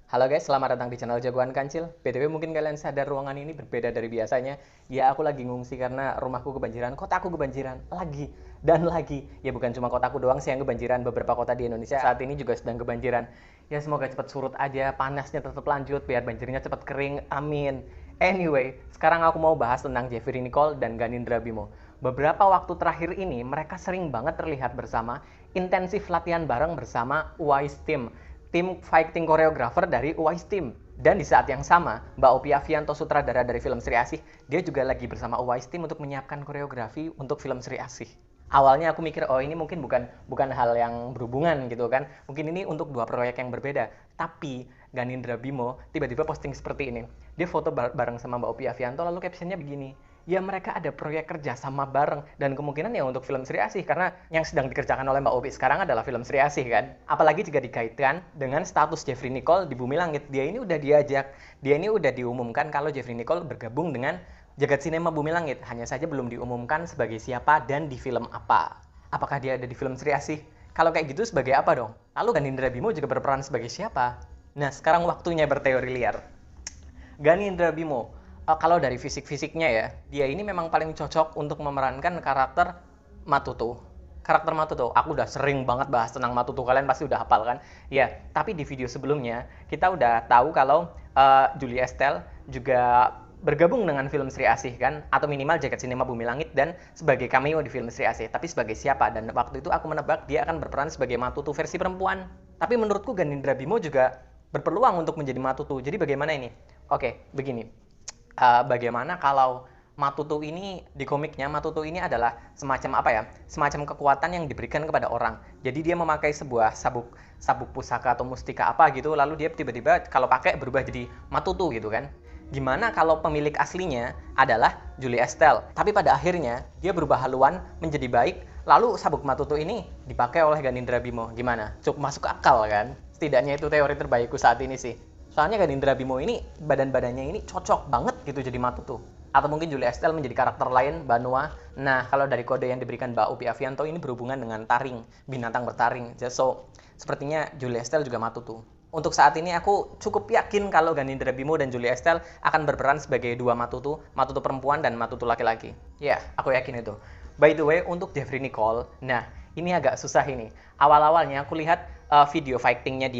Halo guys, selamat datang di channel Jagoan Kancil. BTW mungkin kalian sadar ruangan ini berbeda dari biasanya. Ya aku lagi ngungsi karena rumahku kebanjiran, kotaku kebanjiran, lagi dan lagi. Ya bukan cuma kotaku doang sih yang kebanjiran, beberapa kota di Indonesia saat ini juga sedang kebanjiran. Ya semoga cepat surut aja, panasnya tetap lanjut, biar banjirnya cepat kering, amin. Anyway, sekarang aku mau bahas tentang Jeffrey Nicole dan Ganindra Bimo. Beberapa waktu terakhir ini mereka sering banget terlihat bersama, intensif latihan bareng bersama Wise Team, tim fighting choreographer dari Uwais Team. Dan di saat yang sama, Mbak Opi Avianto, sutradara dari film Sri Asih, dia juga lagi bersama Uwais Team untuk menyiapkan koreografi untuk film Sri Asih. Awalnya aku mikir, oh ini mungkin bukan hal yang berhubungan gitu kan. Mungkin ini untuk dua proyek yang berbeda. Tapi Ganindra Bimo tiba-tiba posting seperti ini. Dia foto bareng sama Mbak Opi Avianto, lalu captionnya begini, ya mereka ada proyek kerja sama bareng, dan kemungkinan ya untuk film Sri Asih, karena yang sedang dikerjakan oleh Mbak Opi sekarang adalah film Sri Asih kan. Apalagi jika dikaitkan dengan status Jeffrey Nicole di Bumi Langit, dia ini udah diumumkan kalau Jeffrey Nicole bergabung dengan Jagat Sinema Bumi Langit, hanya saja belum diumumkan sebagai siapa dan di film apa. Apakah dia ada di film Sri Asih? Kalau kayak gitu sebagai apa dong? Lalu Ganindra Bimo juga berperan sebagai siapa? Nah, sekarang waktunya berteori liar. Ganindra Bimo, kalau dari fisik-fisiknya ya, dia ini memang paling cocok untuk memerankan karakter Matuto. Karakter Matuto, aku udah sering banget bahas tentang Matuto, kalian pasti udah hafal kan? Ya, tapi di video sebelumnya kita udah tahu kalau Julie Estelle juga bergabung dengan film Sri Asih kan, atau minimal Jagat Sinema Bumi Langit dan sebagai cameo di film Sri Asih. Tapi sebagai siapa? Dan waktu itu aku menebak dia akan berperan sebagai Matuto versi perempuan. Tapi menurutku Ganindra Bimo juga berpeluang untuk menjadi Matuto. Jadi bagaimana ini? Oke, begini. Bagaimana kalau Matuto ini di komiknya, Matuto ini adalah semacam apa ya? Semacam kekuatan yang diberikan kepada orang. Jadi dia memakai sebuah sabuk pusaka atau mustika apa gitu, lalu dia tiba-tiba kalau pakai berubah jadi Matuto gitu kan. Gimana kalau pemilik aslinya adalah Julie Estelle, tapi pada akhirnya dia berubah haluan menjadi baik, lalu sabuk Matuto ini dipakai oleh Ganindra Bimo. Gimana? Cukup masuk akal kan? Setidaknya itu teori terbaikku saat ini sih. Soalnya Ganindra Bimo ini badan-badannya ini cocok banget gitu jadi Matuto. Atau mungkin Julie Estelle menjadi karakter lain, Banua. Nah, kalau dari kode yang diberikan Mbak Upi Avianto ini berhubungan dengan taring, binatang bertaring. So, sepertinya Julie Estelle juga Matuto. Untuk saat ini aku cukup yakin kalau Ganindra Bimo dan Julie Estelle akan berperan sebagai dua Matuto, Matuto perempuan dan Matuto laki-laki. Ya, aku yakin itu. By the way, untuk Jeffrey Nicole, nah ini agak susah ini. Awal-awalnya aku lihat video fightingnya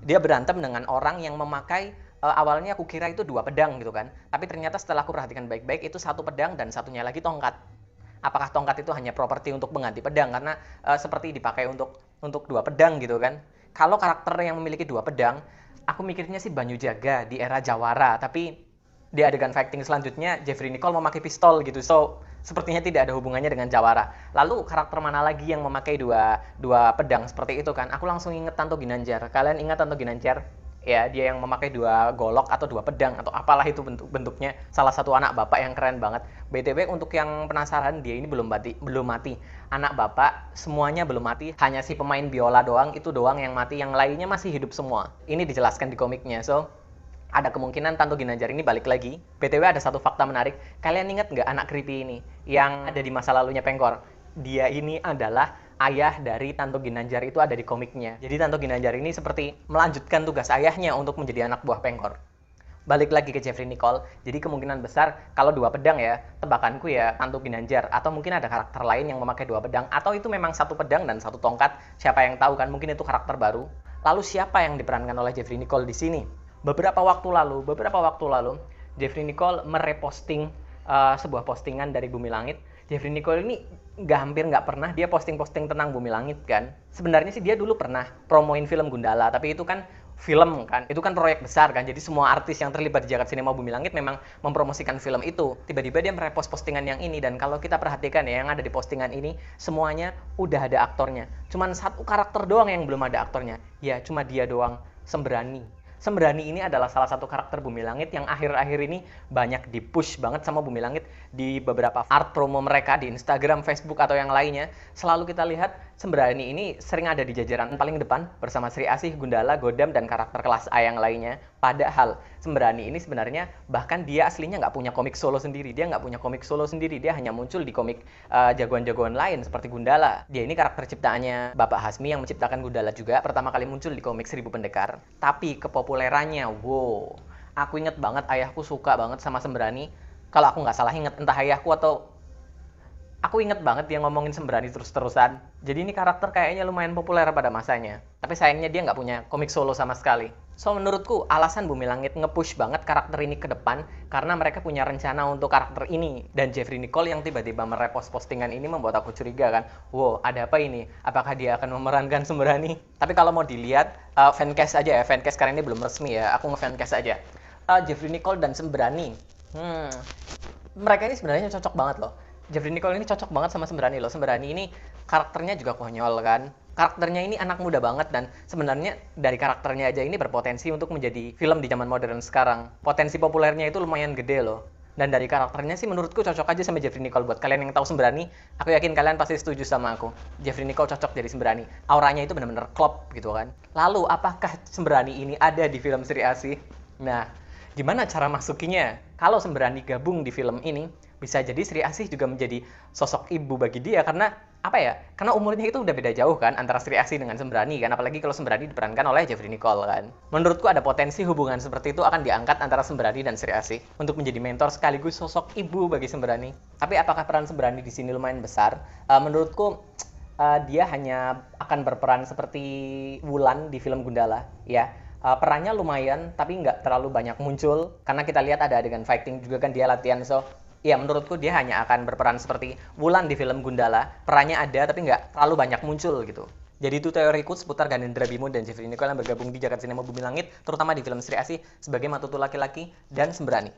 dia berantem dengan orang yang memakai awalnya aku kira itu dua pedang gitu kan. Tapi ternyata setelah aku perhatikan baik-baik itu satu pedang dan satunya lagi tongkat. Apakah tongkat itu hanya properti untuk mengganti pedang karena seperti dipakai untuk dua pedang gitu kan. Kalau karakter yang memiliki dua pedang, aku mikirnya sih Banyu Jaga di era Jawara, tapi di adegan fighting selanjutnya Jeffrey Nicole memakai pistol gitu. So, sepertinya tidak ada hubungannya dengan Jawara. Lalu karakter mana lagi yang memakai dua pedang seperti itu kan? Aku langsung inget Tanto Ginanjar. Kalian ingat Tanto Ginanjar? Ya, dia yang memakai dua golok atau dua pedang atau apalah itu bentuknya. Salah satu anak bapak yang keren banget. BTW untuk yang penasaran, dia ini belum mati. Anak bapak semuanya belum mati, hanya si pemain biola doang itu doang yang mati, yang lainnya masih hidup semua. Ini dijelaskan di komiknya. So, ada kemungkinan Tanto Ginanjar ini balik lagi. BTW ada satu fakta menarik. Kalian ingat nggak anak creepy ini yang ada di masa lalunya Pengkor? Dia ini adalah ayah dari Tanto Ginanjar, itu ada di komiknya. Jadi Tanto Ginanjar ini seperti melanjutkan tugas ayahnya untuk menjadi anak buah Pengkor. Balik lagi ke Jeffrey Nicole. Jadi kemungkinan besar kalau dua pedang ya, tebakanku ya Tanto Ginanjar. Atau mungkin ada karakter lain yang memakai dua pedang. Atau itu memang satu pedang dan satu tongkat. Siapa yang tahu kan, mungkin itu karakter baru. Lalu siapa yang diperankan oleh Jeffrey Nicole di sini? Beberapa waktu lalu, Jeffrey Nicole mereposting sebuah postingan dari Bumi Langit. Jeffrey Nicole ini hampir nggak pernah dia posting-posting tentang Bumi Langit kan. Sebenarnya sih dia dulu pernah promoin film Gundala, tapi itu kan film kan, itu kan proyek besar kan, jadi semua artis yang terlibat di Jagat Sinema Bumi Langit memang mempromosikan film itu. Tiba-tiba dia merepost postingan yang ini, dan kalau kita perhatikan ya, yang ada di postingan ini semuanya udah ada aktornya, cuman satu karakter doang yang belum ada aktornya, ya cuma dia doang, Sembrani. Sembrani ini adalah salah satu karakter Bumi Langit yang akhir-akhir ini banyak dipush banget sama Bumi Langit di beberapa art promo mereka di Instagram, Facebook, atau yang lainnya. Selalu kita lihat Sembrani ini sering ada di jajaran paling depan bersama Sri Asih, Gundala, Godam, dan karakter kelas A yang lainnya. Padahal Sembrani ini sebenarnya bahkan dia aslinya nggak punya komik solo sendiri. Dia nggak punya komik solo sendiri. Dia hanya muncul di komik jagoan-jagoan lain seperti Gundala. Dia ini karakter ciptaannya Bapak Hasmi yang menciptakan Gundala juga. Pertama kali muncul di komik 1000 Pendekar. Tapi kepopulerannya, wow. Aku inget banget ayahku suka banget sama Sembrani. Kalau aku nggak salah inget, entah ayahku atau aku inget banget dia ngomongin Sembrani terus-terusan. Jadi ini karakter kayaknya lumayan populer pada masanya. Tapi sayangnya dia nggak punya komik solo sama sekali. So menurutku alasan Bumi Langit nge-push banget karakter ini ke depan karena mereka punya rencana untuk karakter ini. Dan Jeffrey Nicole yang tiba-tiba merepost postingan ini membuat aku curiga kan. Wow, ada apa ini? Apakah dia akan memerankan Sembrani? Tapi kalau mau dilihat, fancast aja ya. Fancast karena ini belum resmi ya. Aku nge-fancast aja. Jeffrey Nicole dan Sembrani. Mereka ini sebenarnya cocok banget loh. Jeffrey Nicole ini cocok banget sama Sembrani loh. Sembrani ini karakternya juga konyol kan. Karakternya ini anak muda banget dan sebenarnya dari karakternya aja ini berpotensi untuk menjadi film di zaman modern sekarang. Potensi populernya itu lumayan gede loh. Dan dari karakternya sih menurutku cocok aja sama Jeffrey Nicole. Buat kalian yang tahu Sembrani, aku yakin kalian pasti setuju sama aku. Jeffrey Nicole cocok jadi Sembrani. Auranya itu benar-benar klop gitu kan. Lalu apakah Sembrani ini ada di film Sri Asih? Nah, gimana cara masukinya? Kalau Sembrani gabung di film ini, bisa jadi Sri Asih juga menjadi sosok ibu bagi dia karena apa ya? Karena umurnya itu udah beda jauh kan antara Sri Asih dengan Sembrani kan, apalagi kalau Sembrani diperankan oleh Jeffrey Nicole kan. Menurutku ada potensi hubungan seperti itu akan diangkat antara Sembrani dan Sri Asih untuk menjadi mentor sekaligus sosok ibu bagi Sembrani. Tapi apakah peran Sembrani di sini lumayan besar? Menurutku dia hanya akan berperan seperti Wulan di film Gundala ya. Perannya lumayan tapi nggak terlalu banyak muncul karena kita lihat ada adegan fighting juga kan dia latihan. So ya menurutku dia hanya akan berperan seperti Wulan di film Gundala. Perannya ada tapi nggak terlalu banyak muncul gitu. Jadi itu teoriku seputar Ganendra Bimo dan Jeffrey Nicole yang bergabung di Jagat Cinema Bumi Langit, terutama di film Sri Asih sebagai Matutu Laki-Laki dan Sembrani.